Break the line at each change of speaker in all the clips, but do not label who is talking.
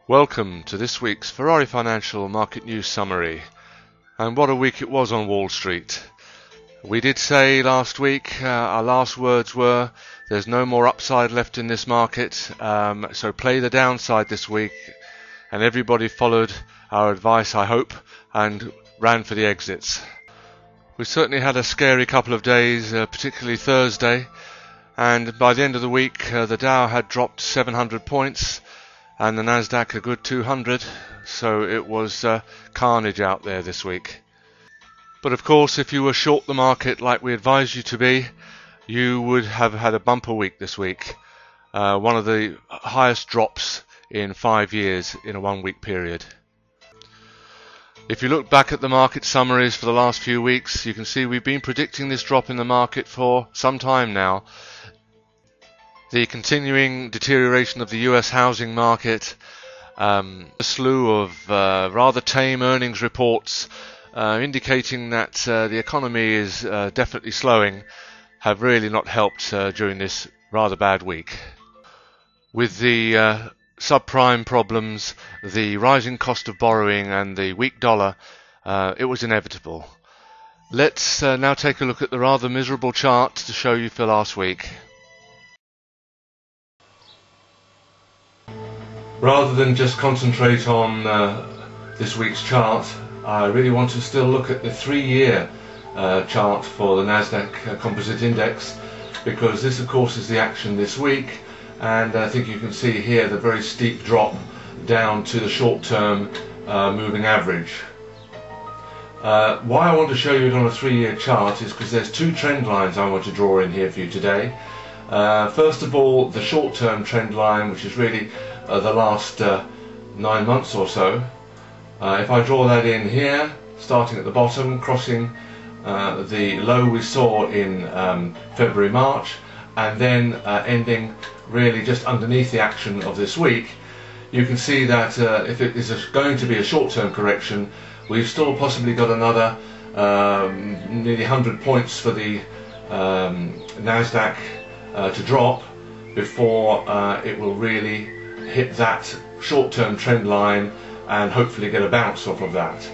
Welcome to this week's Ferrari Financial Market News Summary. And what a week it was on Wall Street. We did say last week, our last words were, there's no more upside left in this market, so play the downside this week. And everybody followed our advice, I hope, and ran for the exits. We certainly had a scary couple of days, particularly Thursday. And by the end of the week, the Dow had dropped 700 points. And the Nasdaq a good 200, so it was carnage out there this week. But of course, if you were short the market like we advised you to be, you would have had a bumper week this week. One of the highest drops in 5 years in a 1 week period. If you look back at the market summaries for the last few weeks, you can see we've been predicting this drop in the market for some time now. The continuing deterioration of the US housing market, a slew of rather tame earnings reports indicating that the economy is definitely slowing, have really not helped during this rather bad week. With the subprime problems, the rising cost of borrowing and the weak dollar, it was inevitable. Let's now take a look at the rather miserable chart to show you for last week. Rather than just concentrate on this week's chart, I really want to still look at the 3-year chart for the Nasdaq Composite Index, because this of course is the action this week, and I think you can see here the very steep drop down to the short-term moving average. Why I want to show you it on a 3-year chart is because there's two trend lines I want to draw in here for you today. First of all, the short-term trend line, which is really the last 9 months or so. If I draw that in here, starting at the bottom, crossing the low we saw in February, March, and then ending really just underneath the action of this week, you can see that if it is going to be a short-term correction, we've still possibly got another nearly 100 points for the Nasdaq to drop before it will really hit that short-term trend line and hopefully get a bounce off of that.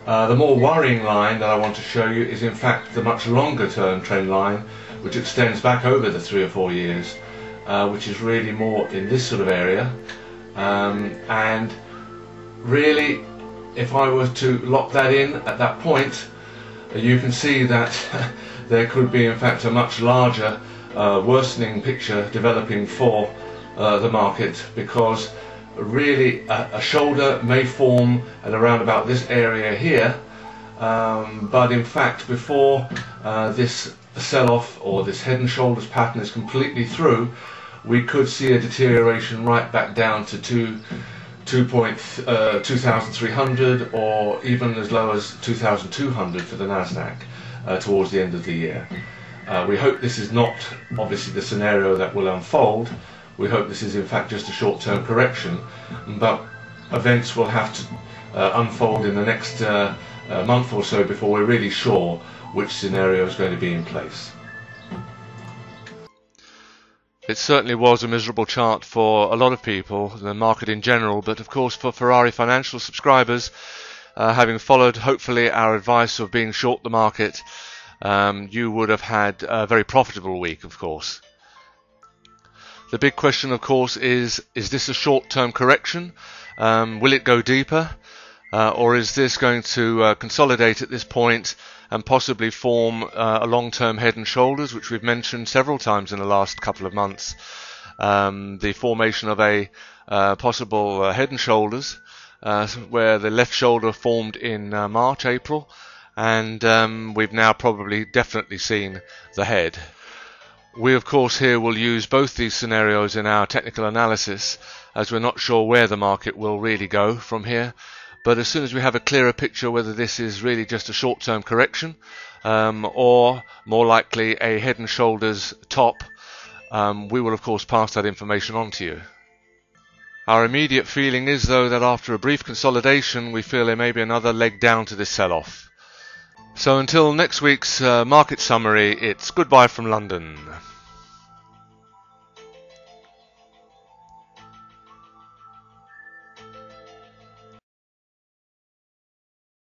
The more worrying line that I want to show you is in fact the much longer term trend line, which extends back over the 3 or 4 years, which is really more in this sort of area. And really, if I were to lock that in at that point, you can see that there could be in fact a much larger worsening picture developing for the market, because really a shoulder may form at around about this area here, but in fact before this sell-off or this head and shoulders pattern is completely through, we could see a deterioration right back down to 2,300 or even as low as 2,200 for the Nasdaq towards the end of the year. We hope this is not obviously the scenario that will unfold. We hope this is in fact just a short-term correction, but events will have to unfold in the next month or so before we're really sure which scenario is going to be in place. It certainly was a miserable chart for a lot of people, the market in general, but of course for Ferrari Financial subscribers, having followed hopefully our advice of being short the market, you would have had a very profitable week, of course. The big question, of course, is this a short-term correction? Will it go deeper? Or is this going to consolidate at this point and possibly form a long-term head and shoulders, which we've mentioned several times in the last couple of months? The formation of a possible head and shoulders, where the left shoulder formed in March, April, and we've now probably definitely seen the head. We of course here will use both these scenarios in our technical analysis, as we're not sure where the market will really go from here. But as soon as we have a clearer picture whether this is really just a short-term correction or more likely a head and shoulders top, we will of course pass that information on to you. Our immediate feeling is though that after a brief consolidation we feel there may be another leg down to this sell-off. So until next week's market summary, it's goodbye from London.